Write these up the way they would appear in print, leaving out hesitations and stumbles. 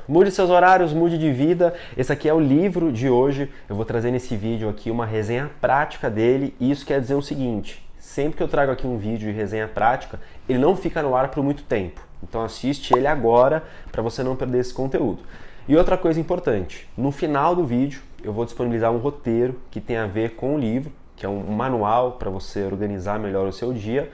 Mude seus horários, mude de vida. Esse aqui é o livro de hoje. Eu vou trazer nesse vídeo aqui uma resenha prática dele. E isso quer dizer o seguinte: sempre que eu trago aqui um vídeo de resenha prática, ele não fica no ar por muito tempo. Então assiste ele agora para você não perder esse conteúdo. E outra coisa importante, no final do vídeo eu vou disponibilizar um roteiro que tem a ver com o livro, que é um manual para você organizar melhor o seu dia.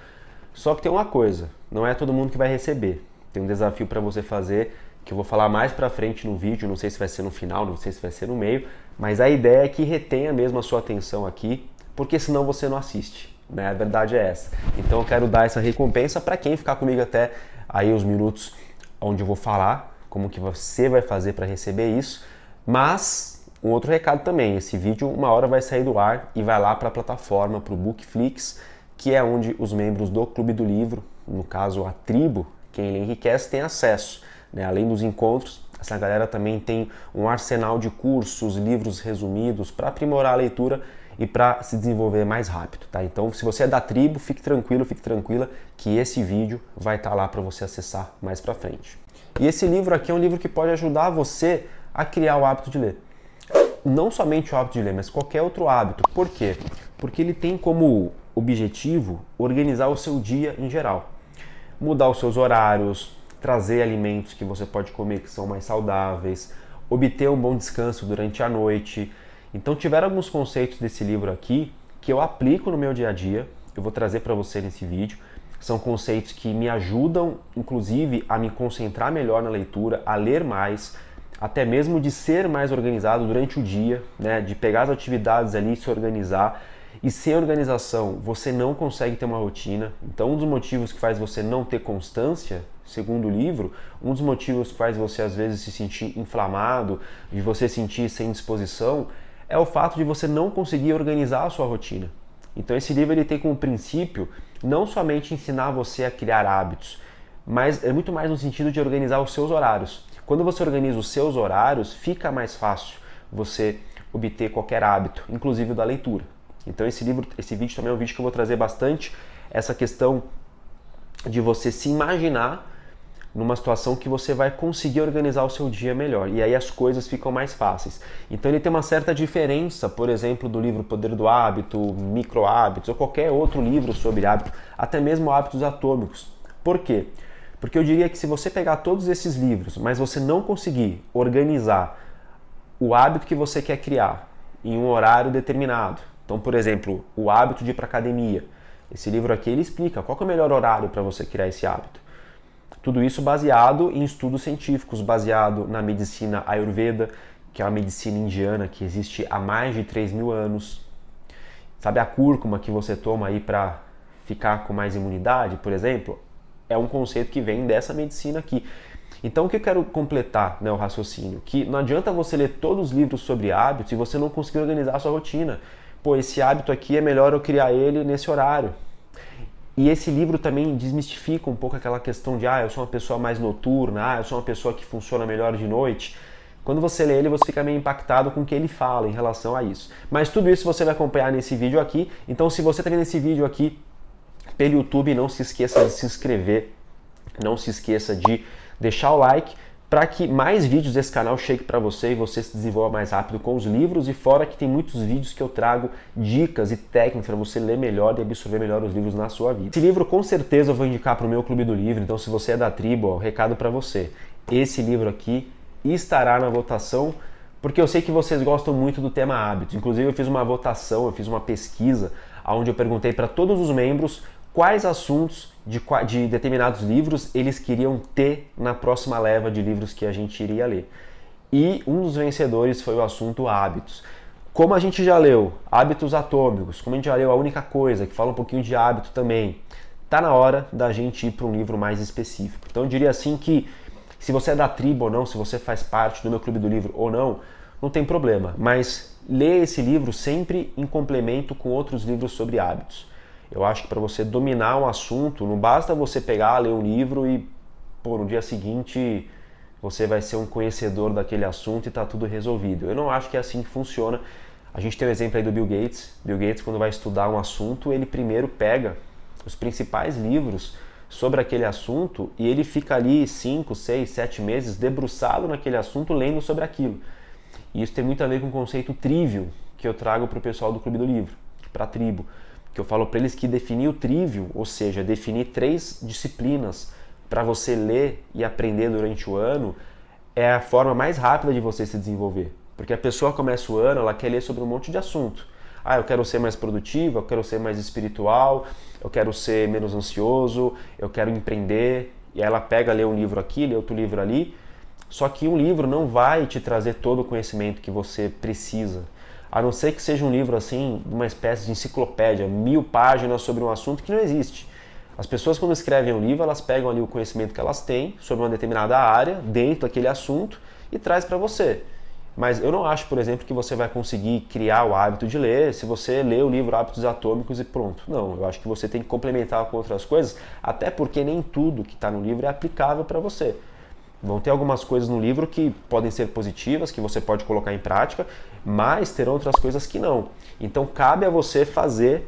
Só que tem uma coisa, não é todo mundo que vai receber. Tem um desafio para você fazer, que eu vou falar mais pra frente no vídeo, não sei se vai ser no final, não sei se vai ser no meio, mas a ideia é que retenha mesmo a sua atenção aqui, porque senão você não assiste, né? A verdade é essa. Então eu quero dar essa recompensa para quem ficar comigo até aí os minutos onde eu vou falar como que você vai fazer para receber isso. Mas um outro recado também, esse vídeo uma hora vai sair do ar e vai lá para a plataforma, para o Bookflix, que é onde os membros do Clube do Livro, no caso a tribo, quem enriquece, tem acesso, né? Além dos encontros, essa galera também tem um arsenal de cursos, livros resumidos para aprimorar a leitura e para se desenvolver mais rápido, tá? Então, se você é da tribo, fique tranquilo, fique tranquila que esse vídeo vai estar lá para você acessar mais para frente. E esse livro aqui é um livro que pode ajudar você a criar o hábito de ler. Não somente o hábito de ler, mas qualquer outro hábito. Por quê? Porque ele tem como objetivo organizar o seu dia em geral. Mudar os seus horários, trazer alimentos que você pode comer que são mais saudáveis, obter um bom descanso durante a noite. Então tiveram alguns conceitos desse livro aqui que eu aplico no meu dia a dia, eu vou trazer para você nesse vídeo. São conceitos que me ajudam, inclusive, a me concentrar melhor na leitura, a ler mais, até mesmo de ser mais organizado durante o dia, né? De pegar as atividades ali e se organizar. E sem organização, você não consegue ter uma rotina. Então, um dos motivos que faz você não ter constância, segundo o livro, um dos motivos que faz você, às vezes, se sentir inflamado, de você sentir sem disposição, é o fato de você não conseguir organizar a sua rotina. Então esse livro ele tem como princípio não somente ensinar você a criar hábitos, mas é muito mais no sentido de organizar os seus horários. Quando você organiza os seus horários, fica mais fácil você obter qualquer hábito, inclusive o da leitura. Então esse vídeo também é um vídeo que eu vou trazer bastante essa questão de você se imaginar numa situação que você vai conseguir organizar o seu dia melhor. E aí as coisas ficam mais fáceis. Então ele tem uma certa diferença, por exemplo, do livro Poder do Hábito, Micro Hábitos, ou qualquer outro livro sobre hábito, até mesmo Hábitos Atômicos. Por quê? Porque eu diria que se você pegar todos esses livros, mas você não conseguir organizar o hábito que você quer criar em um horário determinado, então, por exemplo, o hábito de ir para academia, esse livro aqui ele explica qual que é o melhor horário para você criar esse hábito. Tudo isso baseado em estudos científicos, baseado na medicina Ayurveda, que é uma medicina indiana que existe há mais de 3.000 anos. Sabe a cúrcuma que você toma aí para ficar com mais imunidade, por exemplo? É um conceito que vem dessa medicina aqui. Então o que eu quero completar, né, o raciocínio? Que não adianta você ler todos os livros sobre hábitos e você não conseguir organizar a sua rotina. Pô, esse hábito aqui é melhor eu criar ele nesse horário. E esse livro também desmistifica um pouco aquela questão de eu sou uma pessoa mais noturna, eu sou uma pessoa que funciona melhor de noite. Quando você lê ele, você fica meio impactado com o que ele fala em relação a isso. Mas tudo isso você vai acompanhar nesse vídeo aqui. Então se você está vendo esse vídeo aqui pelo YouTube, não se esqueça de se inscrever, não se esqueça de deixar o like, para que mais vídeos desse canal cheguem para você e você se desenvolva mais rápido com os livros, e fora que tem muitos vídeos que eu trago dicas e técnicas para você ler melhor e absorver melhor os livros na sua vida. Esse livro com certeza eu vou indicar para o meu Clube do Livro, então se você é da tribo, ó, recado para você. Esse livro aqui estará na votação, porque eu sei que vocês gostam muito do tema hábitos. Inclusive eu fiz uma votação, eu fiz uma pesquisa, onde eu perguntei para todos os membros quais assuntos de determinados livros eles queriam ter na próxima leva de livros que a gente iria ler. E um dos vencedores foi o assunto hábitos. Como a gente já leu Hábitos Atômicos, como a gente já leu A Única Coisa, que fala um pouquinho de hábito também, tá na hora da gente ir para um livro mais específico. Então eu diria assim que se você é da tribo ou não, se você faz parte do meu Clube do Livro ou não, não tem problema, mas lê esse livro sempre em complemento com outros livros sobre hábitos. Eu acho que para você dominar um assunto, não basta você pegar, ler um livro e no dia seguinte você vai ser um conhecedor daquele assunto e está tudo resolvido. Eu não acho que é assim que funciona. A gente tem o exemplo aí do Bill Gates. Bill Gates, quando vai estudar um assunto, ele primeiro pega os principais livros sobre aquele assunto e ele fica ali 5, 6, 7 meses debruçado naquele assunto, lendo sobre aquilo. E isso tem muito a ver com o conceito trivium que eu trago para o pessoal do Clube do Livro, para a tribo. Que eu falo para eles que definir o trivium, ou seja, definir 3 disciplinas para você ler e aprender durante o ano, é a forma mais rápida de você se desenvolver. Porque a pessoa começa o ano, ela quer ler sobre um monte de assunto. Ah, eu quero ser mais produtivo, eu quero ser mais espiritual, eu quero ser menos ansioso, eu quero empreender. E aí ela pega, lê um livro aqui, lê outro livro ali. Só que um livro não vai te trazer todo o conhecimento que você precisa. A não ser que seja um livro assim, uma espécie de enciclopédia, 1000 páginas sobre um assunto que não existe. As pessoas, quando escrevem um livro, elas pegam ali o conhecimento que elas têm sobre uma determinada área, dentro daquele assunto, e traz para você. Mas eu não acho, por exemplo, que você vai conseguir criar o hábito de ler se você lê o livro Hábitos Atômicos e pronto. Não, eu acho que você tem que complementar com outras coisas, até porque nem tudo que está no livro é aplicável para você. Vão ter algumas coisas no livro que podem ser positivas, que você pode colocar em prática, mas terão outras coisas que não. Então cabe a você fazer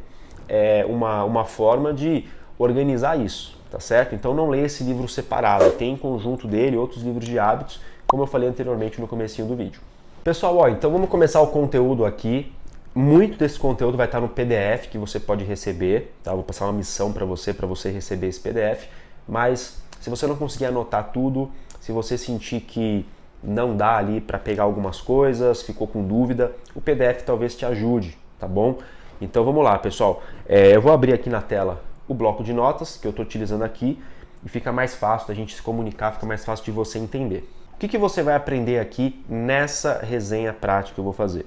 uma forma de organizar isso, tá certo? Então não leia esse livro separado, tem em conjunto dele outros livros de hábitos, como eu falei anteriormente no comecinho do vídeo. Pessoal, então vamos começar o conteúdo aqui. Muito desse conteúdo vai estar no PDF que você pode receber, tá? Vou passar uma missão para você receber esse PDF, mas se você não conseguir anotar tudo, se você sentir que não dá ali para pegar algumas coisas, ficou com dúvida, o PDF talvez te ajude, tá bom? Então vamos lá, pessoal. Eu vou abrir aqui na tela o bloco de notas que eu estou utilizando aqui e fica mais fácil da gente se comunicar, fica mais fácil de você entender. O que você vai aprender aqui nessa resenha prática que eu vou fazer?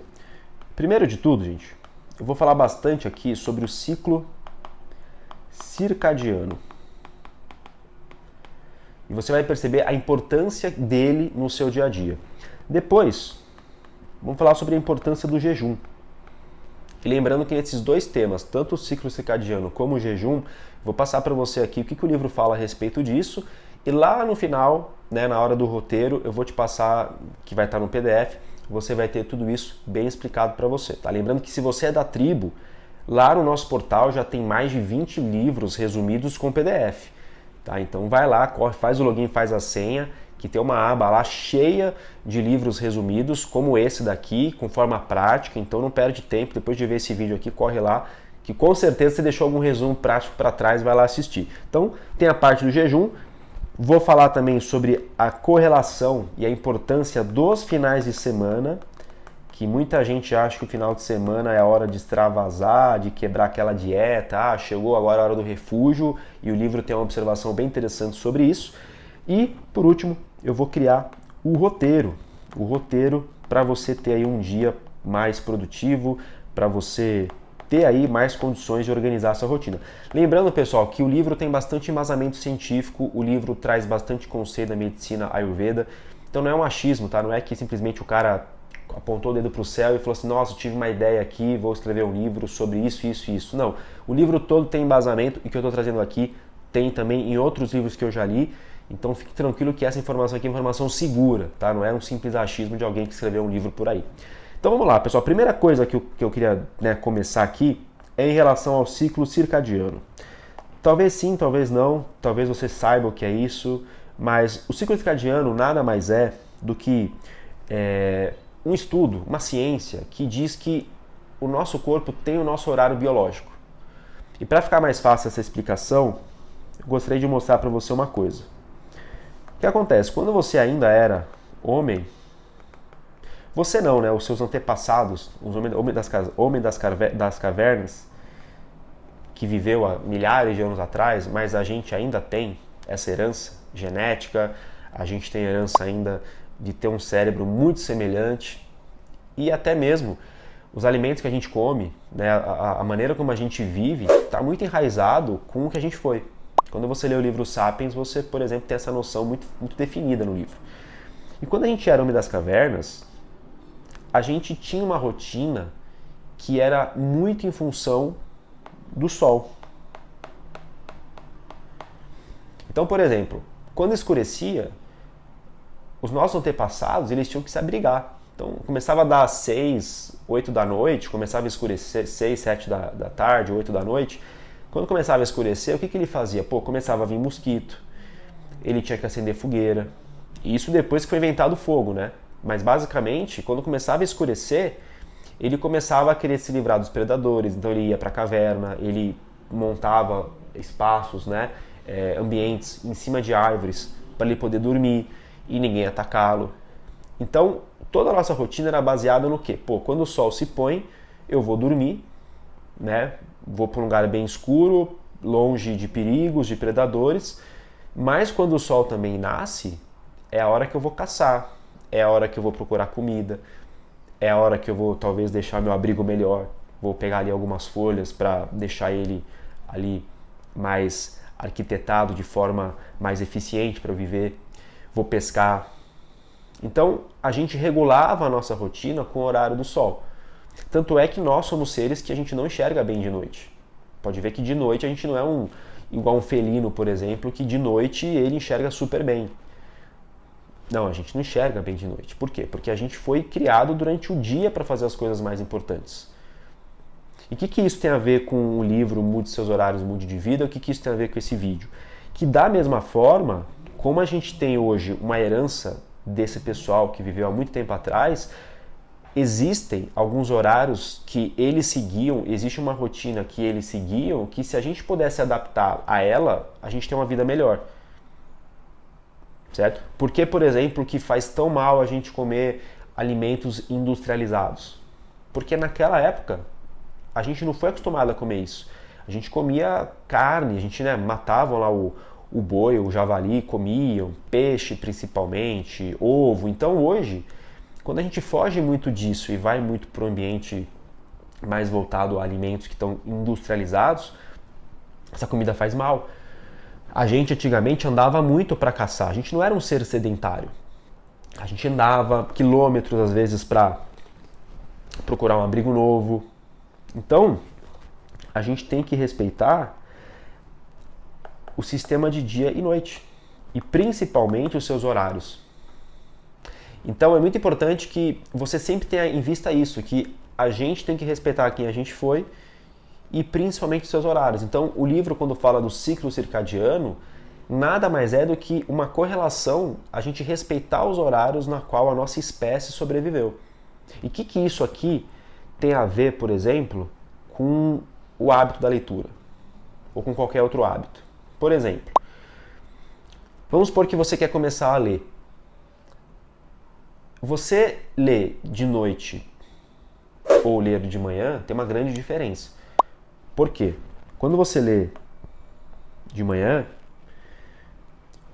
Primeiro de tudo, gente, eu vou falar bastante aqui sobre o ciclo circadiano. E você vai perceber a importância dele no seu dia a dia. Depois, vamos falar sobre a importância do jejum. E lembrando que nesses 2 temas, tanto o ciclo circadiano como o jejum, vou passar para você aqui o que o livro fala a respeito disso. E lá no final, né, na hora do roteiro, eu vou te passar, que vai estar no PDF, você vai ter tudo isso bem explicado para você. Tá? Lembrando que se você é da tribo, lá no nosso portal já tem mais de 20 livros resumidos com PDF. Tá? Então vai lá, corre, faz o login, faz a senha, que tem uma aba lá cheia de livros resumidos, como esse daqui, com forma prática, então não perde tempo, depois de ver esse vídeo aqui, corre lá, que com certeza você deixou algum resumo prático para trás, vai lá assistir. Então tem a parte do jejum, vou falar também sobre a correlação e a importância dos finais de semana, que muita gente acha que o final de semana é a hora de extravasar, de quebrar aquela dieta, chegou agora a hora do refúgio, e o livro tem uma observação bem interessante sobre isso. E, por último, eu vou criar o roteiro para você ter aí um dia mais produtivo, para você ter aí mais condições de organizar essa rotina. Lembrando, pessoal, que o livro tem bastante embasamento científico, o livro traz bastante conceito da medicina Ayurveda, então não é um achismo, tá? Não é que simplesmente o cara apontou o dedo para o céu e falou assim, nossa, eu tive uma ideia aqui, vou escrever um livro sobre isso, isso e isso. Não, o livro todo tem embasamento e o que eu estou trazendo aqui tem também em outros livros que eu já li, então fique tranquilo que essa informação aqui é informação segura, tá? Não é um simples achismo de alguém que escreveu um livro por aí. Então vamos lá, pessoal, a primeira coisa que eu queria, né, começar aqui é em relação ao ciclo circadiano. Talvez sim, talvez não, talvez você saiba o que é isso, mas o ciclo circadiano nada mais é do que um estudo, uma ciência que diz que o nosso corpo tem o nosso horário biológico. E para ficar mais fácil essa explicação, eu gostaria de mostrar para você uma coisa. O que acontece? Quando você ainda era homem, você não, né? Os seus antepassados, os homens das cavernas, que viveu há milhares de anos atrás, mas a gente ainda tem essa herança genética, a gente tem herança ainda de ter um cérebro muito semelhante e até mesmo os alimentos que a gente come, né, a maneira como a gente vive está muito enraizado com o que a gente foi. Quando você lê o livro Sapiens, você, por exemplo, tem essa noção muito definida no livro. E quando a gente era homem das cavernas, a gente tinha uma rotina que era muito em função do sol. Então, por exemplo, quando escurecia, os nossos antepassados, eles tinham que se abrigar. Então, começava a dar 6, 8 da noite, começava a escurecer 6, 7 da tarde, 8 da noite. Quando começava a escurecer, o que ele fazia? Pô, começava a vir mosquito, ele tinha que acender fogueira. E isso depois que foi inventado o fogo, né? Mas basicamente, quando começava a escurecer, ele começava a querer se livrar dos predadores. Então ele ia para a caverna, ele montava espaços, né? Ambientes em cima de árvores para ele poder dormir e ninguém atacá-lo. Então toda a nossa rotina era baseada no quê? Pô, quando o sol se põe, eu vou dormir, né? Vou para um lugar bem escuro, longe de perigos, de predadores. Mas quando o sol também nasce, é a hora que eu vou caçar, é a hora que eu vou procurar comida, é a hora que eu vou talvez deixar meu abrigo melhor, vou pegar ali algumas folhas para deixar ele ali mais arquitetado de forma mais eficiente para eu viver, vou pescar. Então a gente regulava a nossa rotina com o horário do sol. Tanto é que nós somos seres que a gente não enxerga bem de noite. Pode ver que de noite a gente não é igual um felino, por exemplo, que de noite ele enxerga super bem. Não, a gente não enxerga bem de noite. Por quê? Porque a gente foi criado durante o dia para fazer as coisas mais importantes. E o que isso tem a ver com o livro Mude Seus Horários, Mude de Vida? O que isso tem a ver com esse vídeo? Que da mesma forma, como a gente tem hoje uma herança desse pessoal que viveu há muito tempo atrás, existem alguns horários que eles seguiam, existe uma rotina que eles seguiam, que se a gente pudesse adaptar a ela, a gente tem uma vida melhor. Certo? Por que, por exemplo, que faz tão mal a gente comer alimentos industrializados? Porque naquela época a gente não foi acostumado a comer isso. A gente comia carne, a gente matava lá o boi, o javali, comiam, peixe principalmente, ovo. Então hoje, quando a gente foge muito disso e vai muito para o ambiente mais voltado a alimentos que estão industrializados, essa comida faz mal. A gente antigamente andava muito para caçar, a gente não era um ser sedentário. A gente andava quilômetros às vezes para procurar um abrigo novo. Então, a gente tem que respeitar o sistema de dia e noite, e principalmente os seus horários. Então é muito importante que você sempre tenha em vista isso, que a gente tem que respeitar quem a gente foi e principalmente os seus horários. Então o livro, quando fala do ciclo circadiano, nada mais é do que uma correlação a gente respeitar os horários na qual a nossa espécie sobreviveu. E o que isso aqui tem a ver, por exemplo, com o hábito da leitura ou com qualquer outro hábito? Por exemplo, vamos supor que você quer começar a ler. Você lê de noite ou ler de manhã tem uma grande diferença. Por quê? Quando você lê de manhã,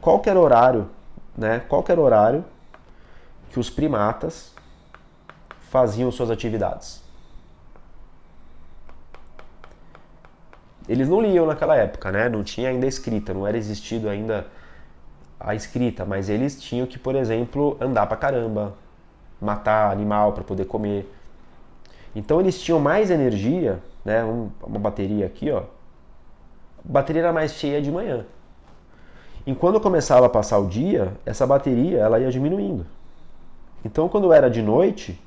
qualquer horário que os primatas faziam suas atividades. Eles não liam naquela época, né? Não tinha ainda escrita, não era existido ainda a escrita, mas eles tinham que, por exemplo, andar pra caramba, matar animal para poder comer. Então eles tinham mais energia, né? Uma bateria aqui, ó. A bateria era mais cheia de manhã. E quando começava a passar o dia, essa bateria ela ia diminuindo. Então quando era de noite,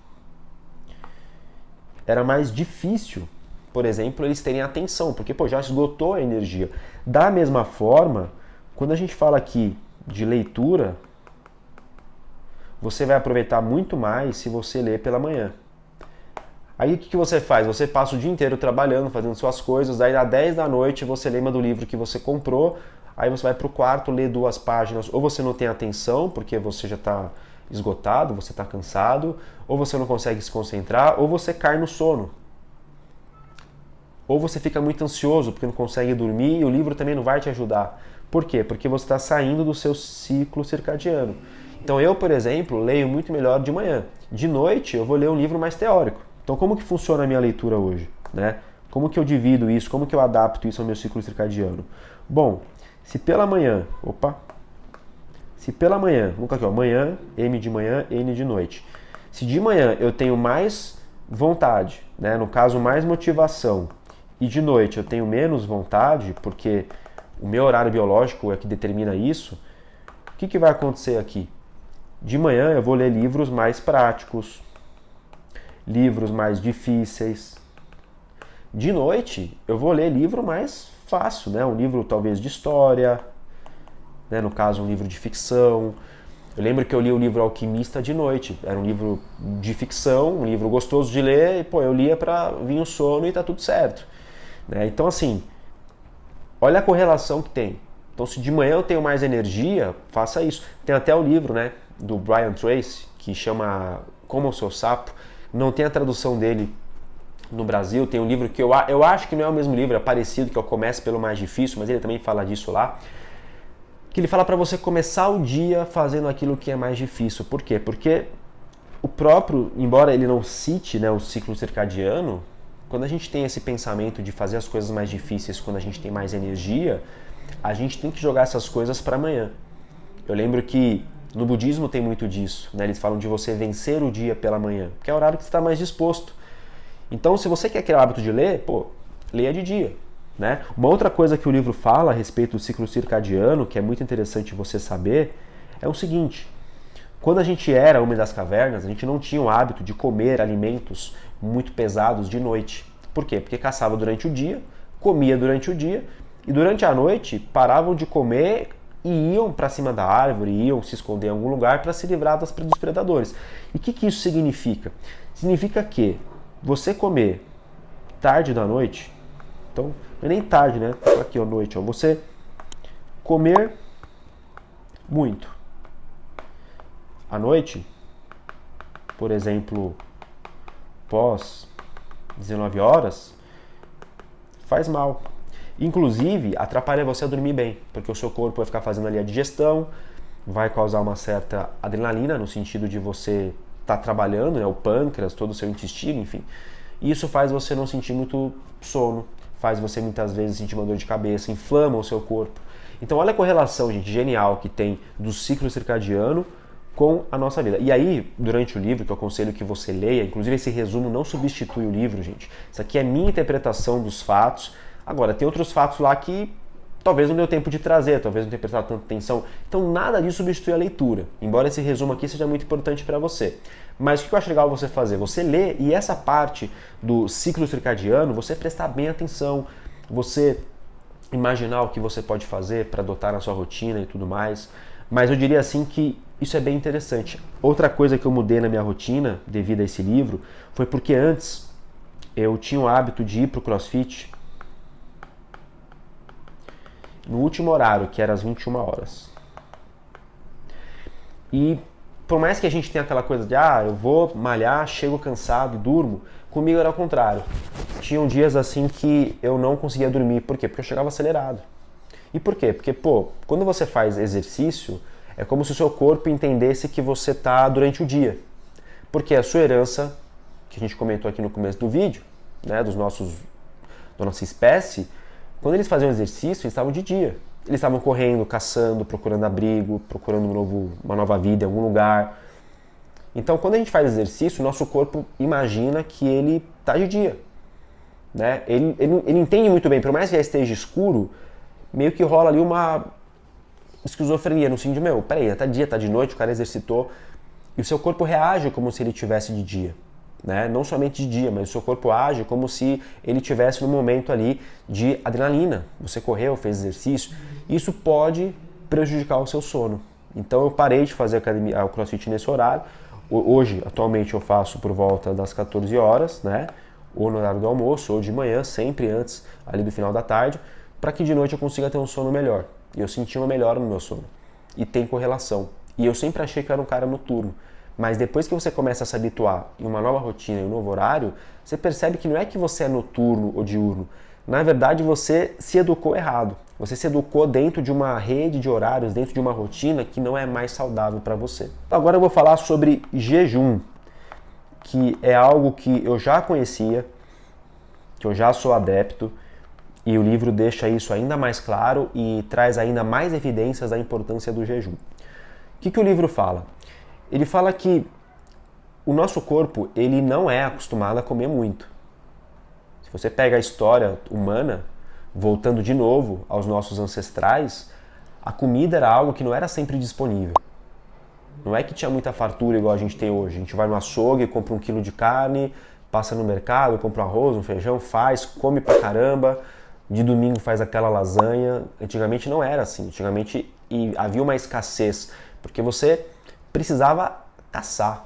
era mais difícil, por exemplo, eles terem atenção, porque já esgotou a energia. Da mesma forma, quando a gente fala aqui de leitura, você vai aproveitar muito mais se você ler pela manhã. Aí o que você faz? Você passa o dia inteiro trabalhando, fazendo suas coisas, daí às 10 da noite você lembra do livro que você comprou, aí você vai para o quarto, lê 2 páginas, ou você não tem atenção, porque você já está esgotado, você está cansado, ou você não consegue se concentrar, ou você cai no sono. Ou você fica muito ansioso porque não consegue dormir e o livro também não vai te ajudar. Por quê? Porque você está saindo do seu ciclo circadiano. Então eu, por exemplo, leio muito melhor de manhã. De noite eu vou ler um livro mais teórico. Então como que funciona a minha leitura hoje? Né? Como que eu divido isso? Como que eu adapto isso ao meu ciclo circadiano? Bom, se pela manhã, vamos aqui, ó, manhã, M de manhã, N de noite. Se de manhã eu tenho mais vontade, né? No caso mais motivação, e de noite eu tenho menos vontade, porque o meu horário biológico é que determina isso, o que vai acontecer aqui? De manhã eu vou ler livros mais práticos, livros mais difíceis, De noite, eu vou ler livro mais fácil, né? Um livro talvez de história, né? No caso, um livro de ficção. Eu lembro que eu li o livro Alquimista de noite. Era um livro de ficção, um livro gostoso de ler, e pô, eu lia para vir o sono e tá tudo certo. Né? Então, assim, olha a correlação que tem. Então, se de manhã eu tenho mais energia, faça isso. Tem até o livro, né, do Brian Tracy, que chama Como o Seu Sapo. Não tem a tradução dele no Brasil. Tem um livro que eu acho que não é o mesmo livro, é parecido, que é o Comece pelo Mais Difícil, mas ele também fala disso lá. Que ele fala para você começar o dia fazendo aquilo que é mais difícil. Por quê? Porque o próprio, embora ele não cite, né, o ciclo circadiano, quando a gente tem esse pensamento de fazer as coisas mais difíceis quando a gente tem mais energia, a gente tem que jogar essas coisas para amanhã. Eu lembro que no budismo tem muito disso, né? Eles falam de você vencer o dia pela manhã, que é o horário que você está mais disposto. Então, se você quer criar o hábito de ler, pô, leia de dia. Né? Uma outra coisa que o livro fala a respeito do ciclo circadiano, que é muito interessante você saber, é o seguinte: quando a gente era homem das cavernas, a gente não tinha o hábito de comer alimentos muito pesados de noite. Por quê? Porque caçava durante o dia, comia durante o dia, e durante a noite paravam de comer e iam para cima da árvore, iam se esconder em algum lugar para se livrar dos predadores. E o que isso significa? Significa que você comer tarde da noite, então, não é nem tarde, né? Aqui, à noite, ó. Você comer muito. À noite, por exemplo, pós 19 horas, faz mal. Inclusive, atrapalha você a dormir bem, porque o seu corpo vai ficar fazendo ali a digestão, vai causar uma certa adrenalina, no sentido de você estar trabalhando, né? O pâncreas, todo o seu intestino, enfim. E isso faz você não sentir muito sono, faz você muitas vezes sentir uma dor de cabeça, inflama o seu corpo. Então olha a correlação, gente, genial que tem do ciclo circadiano com a nossa vida. E aí, durante o livro, que eu aconselho que você leia, inclusive esse resumo não substitui o livro, gente. Isso aqui é minha interpretação dos fatos. Agora, tem outros fatos lá que talvez não deu tempo de trazer, talvez não tenha prestado tanta atenção. Então nada disso substitui a leitura, embora esse resumo aqui seja muito importante para você. Mas o que eu acho legal você fazer? Você lê e essa parte do ciclo circadiano, você prestar bem atenção, você imaginar o que você pode fazer para adotar na sua rotina e tudo mais. Mas eu diria assim que isso é bem interessante. Outra coisa que eu mudei na minha rotina devido a esse livro foi porque antes eu tinha o hábito de ir para o CrossFit no último horário, que era às 21 horas. E por mais que a gente tenha aquela coisa de eu vou malhar, chego cansado e durmo, comigo era o contrário. Tinham dias assim que eu não conseguia dormir. Por quê? Porque eu chegava acelerado. E por quê? Porque, quando você faz exercício, é como se o seu corpo entendesse que você está durante o dia. Porque a sua herança, que a gente comentou aqui no começo do vídeo, né, da nossa espécie, quando eles faziam exercício, eles estavam de dia. Eles estavam correndo, caçando, procurando abrigo, procurando uma nova vida em algum lugar. Então, quando a gente faz exercício, o nosso corpo imagina que ele está de dia. Né? Ele entende muito bem, por mais que já esteja escuro, meio que rola ali uma esquizofrenia, no sentido de, peraí, tá dia, tá de noite, o cara exercitou, e o seu corpo reage como se ele estivesse de dia. Né? Não somente de dia, mas o seu corpo age como se ele estivesse num momento ali de adrenalina. Você correu, fez exercício, isso pode prejudicar o seu sono. Então eu parei de fazer o CrossFit nesse horário. Hoje, atualmente, eu faço por volta das 14 horas, né? Ou no horário do almoço, ou de manhã, sempre antes ali do final da tarde, para que de noite eu consiga ter um sono melhor. E eu senti uma melhora no meu sono. E tem correlação. E eu sempre achei que eu era um cara noturno. Mas depois que você começa a se habituar em uma nova rotina, em um novo horário, você percebe que não é que você é noturno ou diurno. Na verdade, você se educou errado. Você se educou dentro de uma rede de horários, dentro de uma rotina que não é mais saudável para você. Agora eu vou falar sobre jejum, que é algo que eu já conhecia, que eu já sou adepto, e o livro deixa isso ainda mais claro e traz ainda mais evidências da importância do jejum. O que o livro fala? Ele fala que o nosso corpo ele não é acostumado a comer muito. Se você pega a história humana, voltando de novo aos nossos ancestrais, a comida era algo que não era sempre disponível. Não é que tinha muita fartura igual a gente tem hoje. A gente vai no açougue, compra 1 quilo de carne, passa no mercado, compra um arroz, um feijão, faz, come pra caramba, de domingo faz aquela lasanha. Antigamente não era assim, antigamente havia uma escassez, porque você precisava caçar.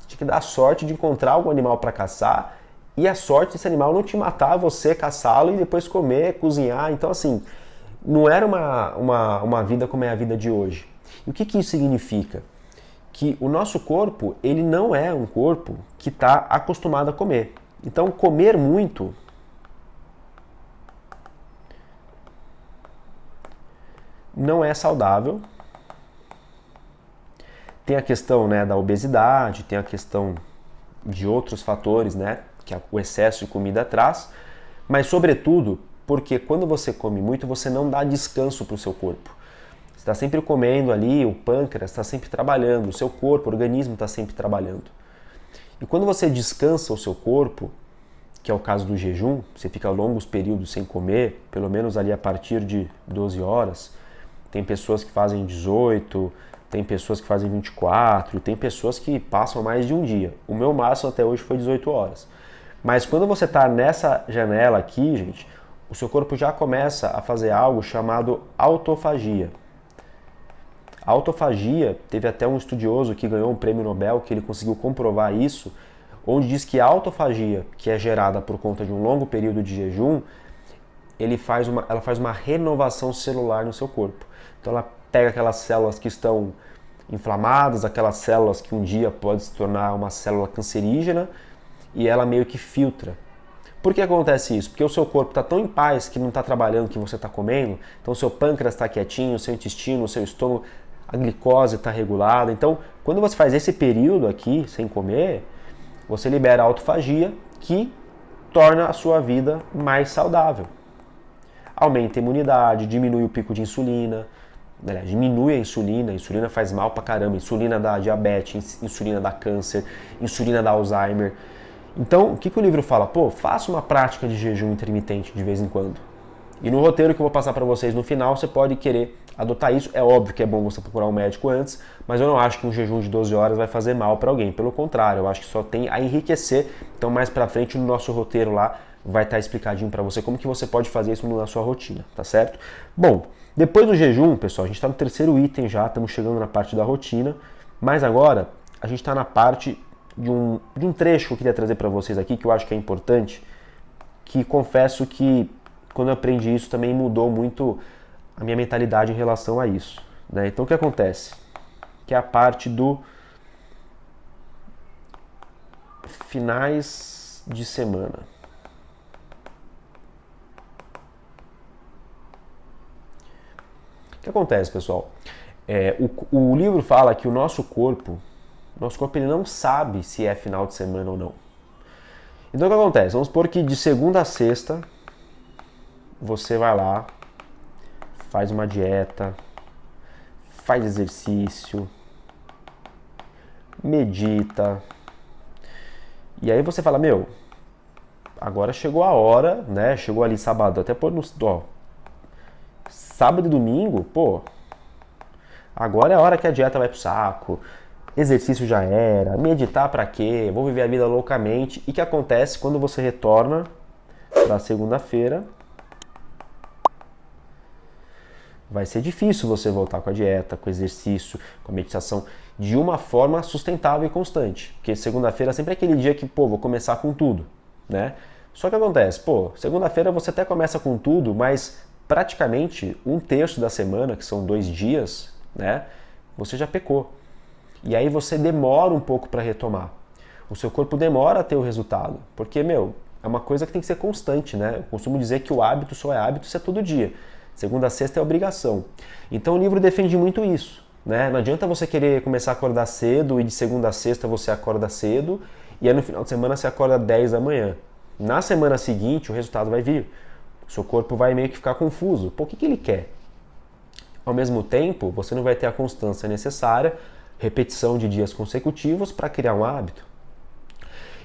Tinha que dar a sorte de encontrar algum animal para caçar e a sorte desse animal não te matar, você caçá-lo e depois comer, cozinhar. Então assim, não era uma vida como é a vida de hoje. E o que isso significa? Que o nosso corpo, ele não é um corpo que está acostumado a comer. Então comer muito não é saudável. Tem a questão, né, da obesidade, tem a questão de outros fatores, né, que o excesso de comida traz, mas sobretudo porque quando você come muito, você não dá descanso para o seu corpo. Você está sempre comendo ali, o pâncreas está sempre trabalhando, o seu corpo, o organismo está sempre trabalhando. E quando você descansa o seu corpo, que é o caso do jejum, você fica longos períodos sem comer, pelo menos ali a partir de 12 horas, tem pessoas que fazem 18, tem pessoas que fazem 24, tem pessoas que passam mais de um dia. O meu máximo até hoje foi 18 horas. Mas quando você está nessa janela aqui, gente, o seu corpo já começa a fazer algo chamado autofagia. A autofagia, teve até um estudioso que ganhou um prêmio Nobel que ele conseguiu comprovar isso, onde diz que a autofagia, que é gerada por conta de um longo período de jejum, ela faz uma renovação celular no seu corpo. Então ela pega aquelas células que estão inflamadas, aquelas células que um dia pode se tornar uma célula cancerígena, e ela meio que filtra. Por que acontece isso? Porque o seu corpo está tão em paz que não está trabalhando o que você está comendo, então o seu pâncreas está quietinho, o seu intestino, o seu estômago, a glicose está regulada. Então, quando você faz esse período aqui, sem comer, você libera a autofagia, que torna a sua vida mais saudável. Aumenta a imunidade, diminui o pico de insulina, diminui a insulina faz mal pra caramba, insulina dá diabetes, insulina dá câncer, insulina dá Alzheimer. Então, o que o livro fala? Pô, faça uma prática de jejum intermitente de vez em quando. E no roteiro que eu vou passar para vocês no final, você pode querer adotar isso. É óbvio que é bom você procurar um médico antes, mas eu não acho que um jejum de 12 horas vai fazer mal para alguém. Pelo contrário, eu acho que só tem a enriquecer. Então, mais para frente, no nosso roteiro lá, vai estar explicadinho para você como que você pode fazer isso na sua rotina, tá certo? Bom, depois do jejum, pessoal, a gente está no terceiro item já, estamos chegando na parte da rotina, mas agora a gente está na parte de um trecho que eu queria trazer para vocês aqui, que eu acho que é importante, que confesso que quando eu aprendi isso também mudou muito a minha mentalidade em relação a isso, né? Então o que acontece? Que é a parte do finais de semana. O que acontece, pessoal? O livro fala que o nosso corpo ele não sabe se é final de semana ou não. Então o que acontece? Vamos supor que de segunda a sexta você vai lá, faz uma dieta, faz exercício, medita, e aí você fala, meu, agora chegou a hora, né? Chegou ali sábado, até pôr no... sábado e domingo, pô, agora é a hora que a dieta vai pro saco, exercício já era, meditar pra quê? Vou viver a vida loucamente. E o que acontece quando você retorna pra segunda-feira? Vai ser difícil você voltar com a dieta, com o exercício, com a meditação, de uma forma sustentável e constante. Porque segunda-feira é sempre aquele dia que, pô, vou começar com tudo, né? Só que acontece, pô, segunda-feira você até começa com tudo, mas praticamente um terço da semana, que são 2 dias, né, você já pecou. E aí você demora um pouco para retomar. O seu corpo demora a ter o resultado, porque, meu, é uma coisa que tem que ser constante, né? Eu costumo dizer que o hábito só é hábito se é todo dia. Segunda a sexta é obrigação. Então o livro defende muito isso, né? Não adianta você querer começar a acordar cedo e de segunda a sexta você acorda cedo e aí no final de semana você acorda 10 da manhã. Na semana seguinte o resultado vai vir. O seu corpo vai meio que ficar confuso. Pô, o que ele quer? Ao mesmo tempo, você não vai ter a constância necessária, repetição de dias consecutivos para criar um hábito.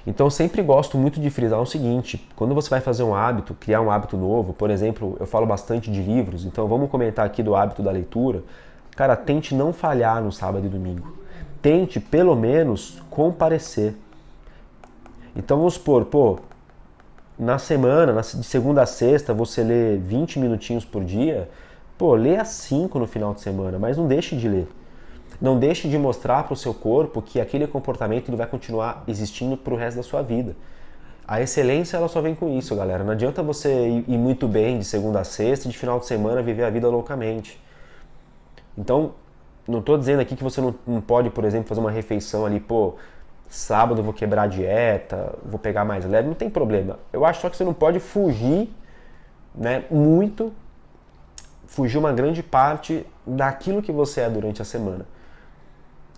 Então eu sempre gosto muito de frisar o seguinte, quando você vai fazer um hábito, criar um hábito novo, por exemplo, eu falo bastante de livros, então vamos comentar aqui do hábito da leitura. Cara, tente não falhar no sábado e domingo. Tente, pelo menos, comparecer. Então vamos supor, pô, na semana, de segunda a sexta, você lê 20 minutinhos por dia, pô, lê às 5 no final de semana, mas não deixe de ler. Não deixe de mostrar para o seu corpo que aquele comportamento ele vai continuar existindo para o resto da sua vida. A excelência ela só vem com isso, galera. Não adianta você ir muito bem de segunda a sexta e de final de semana viver a vida loucamente. Então, não estou dizendo aqui que você não pode, por exemplo, fazer uma refeição ali, pô, sábado eu vou quebrar a dieta, vou pegar mais leve, não tem problema. Eu acho só que você não pode fugir, né, muito, fugir uma grande parte daquilo que você é durante a semana.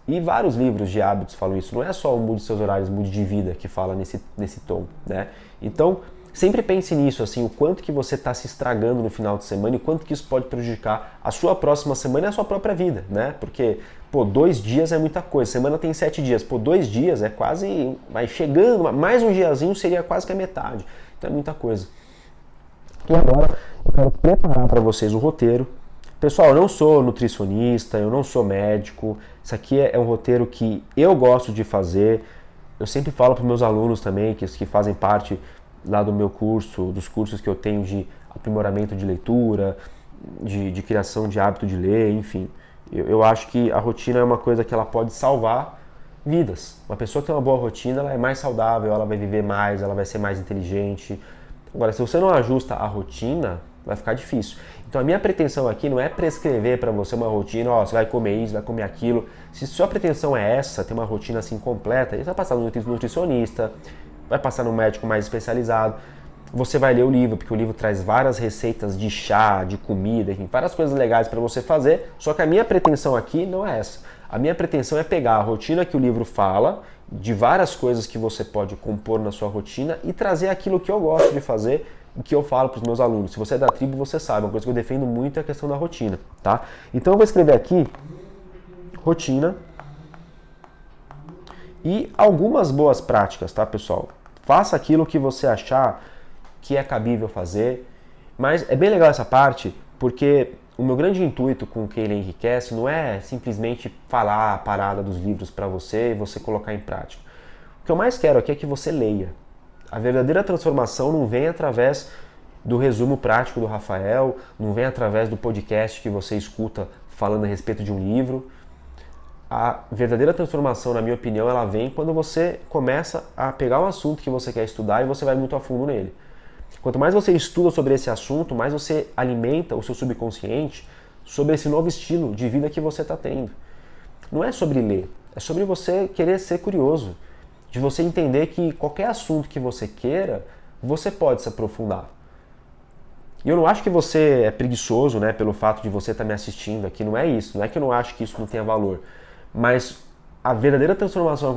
E vários livros de hábitos falam isso, não é só o Mude Seus Horários, Mude de Vida que fala nesse tom, né? Então, sempre pense nisso, assim, o quanto que você está se estragando no final de semana e o quanto que isso pode prejudicar a sua próxima semana e a sua própria vida, né? Porque, pô, 2 dias é muita coisa, semana tem 7 dias, pô, 2 dias é quase, vai chegando, mais um diazinho seria quase que a metade, então é muita coisa. E agora eu quero preparar para vocês o roteiro. Pessoal, eu não sou nutricionista, eu não sou médico, isso aqui é um roteiro que eu gosto de fazer. Eu sempre falo para os meus alunos também, que fazem parte lá do meu curso, dos cursos que eu tenho de aprimoramento de leitura, de criação de hábito de ler, enfim. Eu acho que a rotina é uma coisa que ela pode salvar vidas. Uma pessoa que tem uma boa rotina, ela é mais saudável, ela vai viver mais, ela vai ser mais inteligente. Agora, se você não ajusta a rotina, vai ficar difícil. Então a minha pretensão aqui não é prescrever para você uma rotina, ó, você vai comer isso, vai comer aquilo. Se sua pretensão é essa, ter uma rotina assim completa, você vai passar no nutricionista, vai passar no médico mais especializado, você vai ler o livro, porque o livro traz várias receitas de chá, de comida, enfim, várias coisas legais para você fazer, só que a minha pretensão aqui não é essa. A minha pretensão é pegar a rotina que o livro fala, de várias coisas que você pode compor na sua rotina e trazer aquilo que eu gosto de fazer, o que eu falo para os meus alunos. Se você é da tribo, você sabe, uma coisa que eu defendo muito é a questão da rotina, tá? Então eu vou escrever aqui, rotina, e algumas boas práticas, tá, pessoal? Faça aquilo que você achar que é cabível fazer, mas é bem legal essa parte, porque o meu grande intuito com o que ele enriquece não é simplesmente falar a parada dos livros para você e você colocar em prática. O que eu mais quero aqui é que você leia. A verdadeira transformação não vem através do resumo prático do Rafael, não vem através do podcast que você escuta falando a respeito de um livro. A verdadeira transformação, na minha opinião, ela vem quando você começa a pegar um assunto que você quer estudar e você vai muito a fundo nele. Quanto mais você estuda sobre esse assunto, mais você alimenta o seu subconsciente sobre esse novo estilo de vida que você está tendo. Não é sobre ler, é sobre você querer ser curioso, de você entender que qualquer assunto que você queira, você pode se aprofundar. E eu não acho que você é preguiçoso, né, pelo fato de você estar me assistindo aqui, não é isso, não é que eu não acho que isso não tenha valor, mas a verdadeira transformação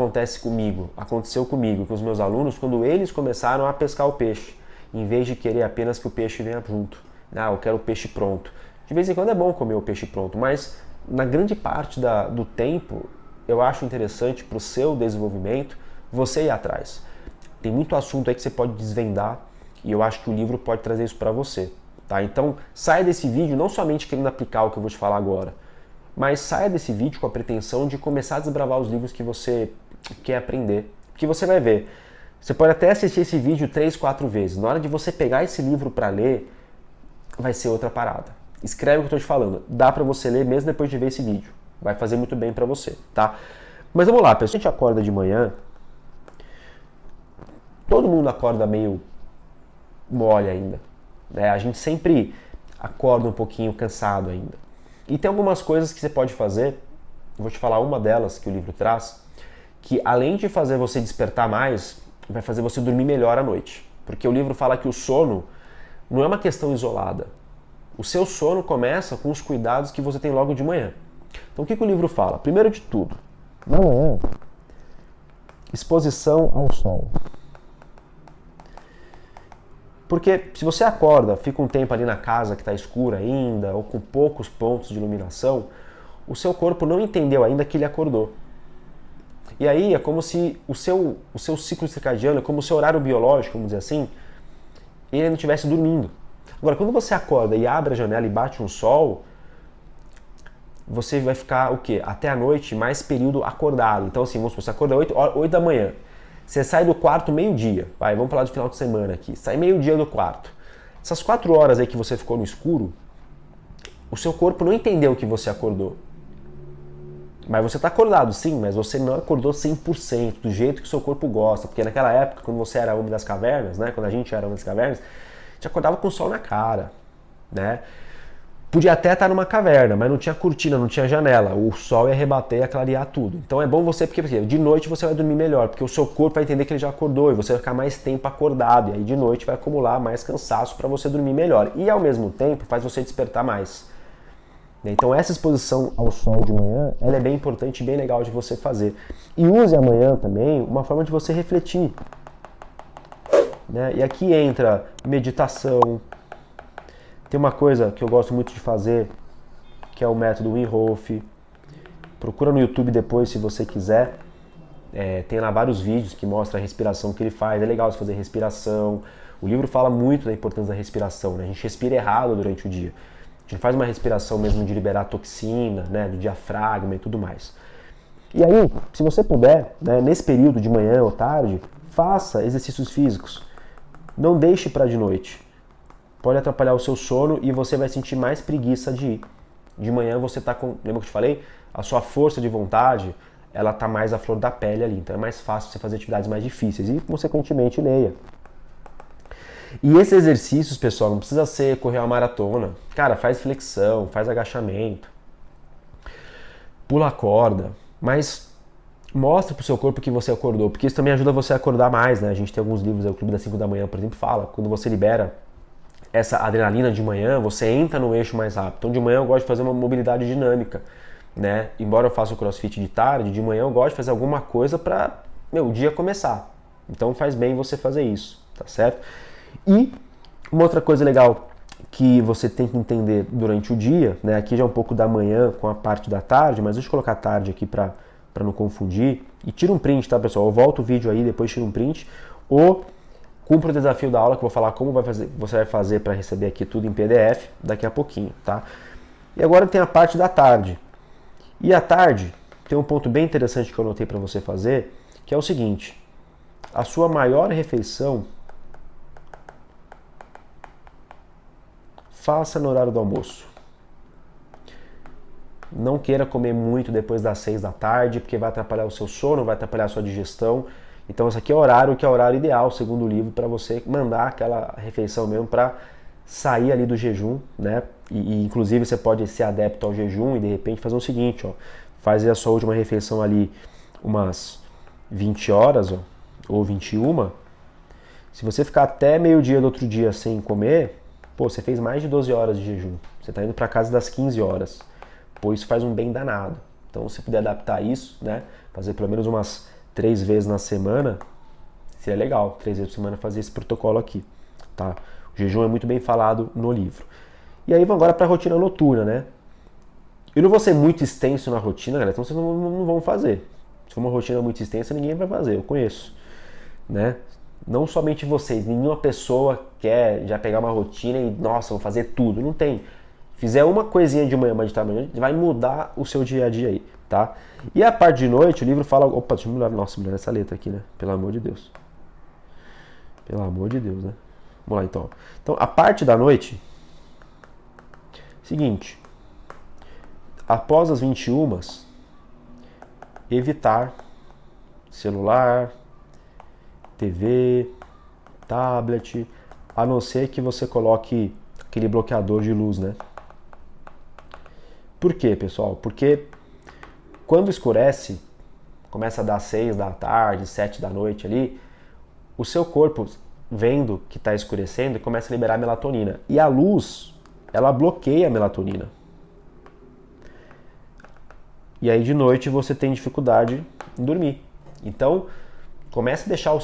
aconteceu comigo, com os meus alunos, quando eles começaram a pescar o peixe, em vez de querer apenas que o peixe venha junto. Ah, eu quero o peixe pronto. De vez em quando é bom comer o peixe pronto, mas na grande parte do tempo, eu acho interessante para o seu desenvolvimento você ir atrás. Tem muito assunto aí que você pode desvendar e eu acho que o livro pode trazer isso para você. Tá? Então, saia desse vídeo não somente querendo aplicar o que eu vou te falar agora, mas saia desse vídeo com a pretensão de começar a desbravar os livros que você quer aprender. Porque você vai ver, você pode até assistir esse vídeo 3, 4 vezes. Na hora de você pegar esse livro para ler, vai ser outra parada. Escreve o que eu estou te falando. Dá para você ler mesmo depois de ver esse vídeo. Vai fazer muito bem para você, tá? Mas vamos lá, pessoal. A gente acorda de manhã, todo mundo acorda meio mole ainda. Né? A gente sempre acorda um pouquinho cansado ainda. E tem algumas coisas que você pode fazer, eu vou te falar uma delas que o livro traz, que além de fazer você despertar mais, vai fazer você dormir melhor à noite. Porque o livro fala que o sono não é uma questão isolada. O seu sono começa com os cuidados que você tem logo de manhã. Então o que o livro fala? Primeiro de tudo, na manhã, exposição ao sol. Porque se você acorda, fica um tempo ali na casa que está escura ainda, ou com poucos pontos de iluminação, o seu corpo não entendeu ainda que ele acordou. E aí é como se o seu ciclo circadiano, é como o seu horário biológico, vamos dizer assim, ele não estivesse dormindo. Agora, quando você acorda e abre a janela e bate um sol, você vai ficar o quê? Até a noite, mais período acordado. Então assim, vamos supor, você acorda 8 da manhã. Você sai do quarto meio-dia, vamos falar de final de semana aqui, sai meio-dia do quarto. Essas 4 horas aí que você ficou no escuro, o seu corpo não entendeu que você acordou. Mas você está acordado sim, mas você não acordou 100%, do jeito que o seu corpo gosta. Porque naquela época, quando você era homem das cavernas, né, quando a gente era homem das cavernas, a gente acordava com o sol na cara, né? Podia até estar numa caverna, mas não tinha cortina, não tinha janela. O sol ia rebater e ia clarear tudo. Então é bom você, porque de noite você vai dormir melhor, porque o seu corpo vai entender que ele já acordou e você vai ficar mais tempo acordado. E aí de noite vai acumular mais cansaço para você dormir melhor. E ao mesmo tempo faz você despertar mais. Então essa exposição ao sol de manhã, ela é bem importante e bem legal de você fazer. E use amanhã também uma forma de você refletir. Né? E aqui entra meditação. Tem uma coisa que eu gosto muito de fazer, que é o método Wim Hof. Procura no YouTube depois se você quiser. Tem lá vários vídeos que mostram a respiração que ele faz. É legal você fazer respiração. O livro fala muito da importância da respiração. Né? A gente respira errado durante o dia. A gente faz uma respiração mesmo de liberar toxina, né, do diafragma e tudo mais. E aí, se você puder, né, nesse período de manhã ou tarde, faça exercícios físicos. Não deixe para de noite. Pode atrapalhar o seu sono e você vai sentir mais preguiça de ir. De manhã você está com, lembra que eu te falei? A sua força de vontade, ela está mais à flor da pele ali. Então é mais fácil você fazer atividades mais difíceis e, consequentemente, leia. E esses exercícios, pessoal, não precisa ser correr uma maratona. Cara, faz flexão, faz agachamento, pula a corda, mas mostra pro seu corpo que você acordou, porque isso também ajuda você a acordar mais, né? A gente tem alguns livros, o Clube das 5 da manhã, por exemplo, fala, quando você libera essa adrenalina de manhã, você entra no eixo mais rápido. Então de manhã eu gosto de fazer uma mobilidade dinâmica, né? Embora eu faça o crossfit de tarde, de manhã eu gosto de fazer alguma coisa para o dia começar. Então faz bem você fazer isso, tá certo? E uma outra coisa legal que você tem que entender durante o dia, né? Aqui já é um pouco da manhã com a parte da tarde, mas deixa eu colocar tarde aqui para não confundir. E tira um print, tá, pessoal? Eu volto o vídeo aí, depois tira um print. Ou cumpra o desafio da aula, que eu vou falar como você vai fazer para receber aqui tudo em PDF daqui a pouquinho, tá? E agora tem a parte da tarde. E à tarde tem um ponto bem interessante que eu anotei para você fazer, que é o seguinte: a sua maior refeição faça no horário do almoço. Não queira comer muito depois das 6 da tarde, porque vai atrapalhar o seu sono, vai atrapalhar a sua digestão. Então esse aqui é o horário que é o horário ideal, segundo o livro, para você mandar aquela refeição mesmo para sair ali do jejum, né? E inclusive você pode ser adepto ao jejum e de repente fazer o seguinte, ó, fazer a sua última refeição ali umas 20 horas, ó, ou 21. Se você ficar até meio-dia do outro dia sem comer, pô, você fez mais de 12 horas de jejum. Você está indo para casa das 15 horas. Pô, isso faz um bem danado. Então, se puder adaptar isso, né, fazer pelo menos umas 3 vezes na semana, seria legal. 3 vezes por semana fazer esse protocolo aqui, tá? O jejum é muito bem falado no livro. E aí, vamos agora para a rotina noturna, né? Eu não vou ser muito extenso na rotina, galera, então vocês não vão fazer. Se for uma rotina muito extensa, ninguém vai fazer, eu conheço, né? Não somente vocês, nenhuma pessoa quer já pegar uma rotina e, nossa, vou fazer tudo. Não tem. Fizer uma coisinha de manhã, mas de tarde, vai mudar o seu dia a dia aí, tá? E a parte de noite, o livro fala... Opa, deixa eu mudar, nossa, mudar essa letra aqui, né? Pelo amor de Deus. Pelo amor de Deus, né? Vamos lá, então. Então, a parte da noite... Seguinte. Após as 21, evitar celular, TV, tablet, a não ser que você coloque aquele bloqueador de luz, né? Por quê, pessoal? Porque quando escurece, começa a dar 6 da tarde, 7 da noite ali, o seu corpo, vendo que está escurecendo, começa a liberar melatonina. E a luz, ela bloqueia a melatonina. E aí de noite você tem dificuldade em dormir. Então, comece a deixar a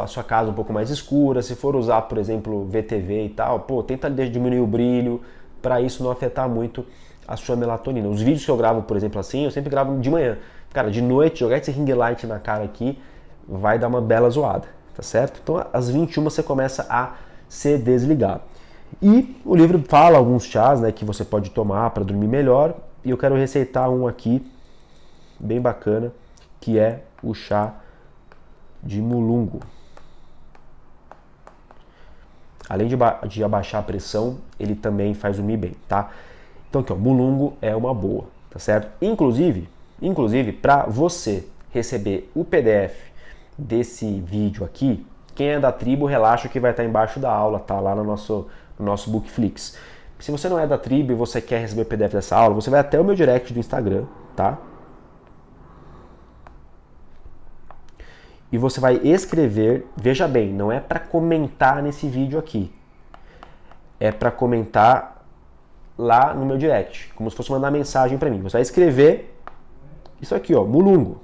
sua casa um pouco mais escura. Se for usar, por exemplo, VTV e tal, pô, tenta diminuir o brilho para isso não afetar muito a sua melatonina. Os vídeos que eu gravo, por exemplo, assim, eu sempre gravo de manhã. Cara, de noite, jogar esse ring light na cara aqui vai dar uma bela zoada, tá certo? Então, às 21 você começa a se desligar. E o livro fala alguns chás, né, que você pode tomar para dormir melhor. E eu quero receitar um aqui, bem bacana, que é o chá de Mulungu. Além de abaixar a pressão, ele também faz dormir bem, tá? Então aqui, ó, Mulungu é uma boa, tá certo? Inclusive para você receber o PDF desse vídeo aqui, quem é da tribo, relaxa que vai estar embaixo da aula, tá? Lá no nosso Bookflix. Se você não é da tribo e você quer receber o PDF dessa aula, você vai até o meu direct do Instagram, tá? E você vai escrever, veja bem, não é para comentar nesse vídeo aqui. É para comentar lá no meu direct, como se fosse mandar mensagem para mim. Você vai escrever isso aqui, ó, Mulungu.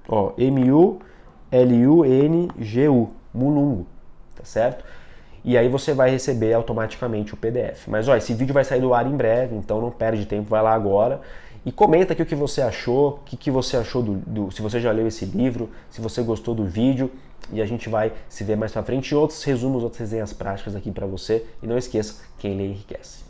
Ó, M-U-L-U-N-G-U, Mulungu, tá certo? E aí você vai receber automaticamente o PDF. Mas ó, esse vídeo vai sair do ar em breve, então não perde tempo, vai lá agora. E comenta aqui o que você achou, o que você achou se você já leu esse livro, se você gostou do vídeo, e a gente vai se ver mais pra frente em outros resumos, outras resenhas práticas aqui pra você. E não esqueça, quem lê enriquece.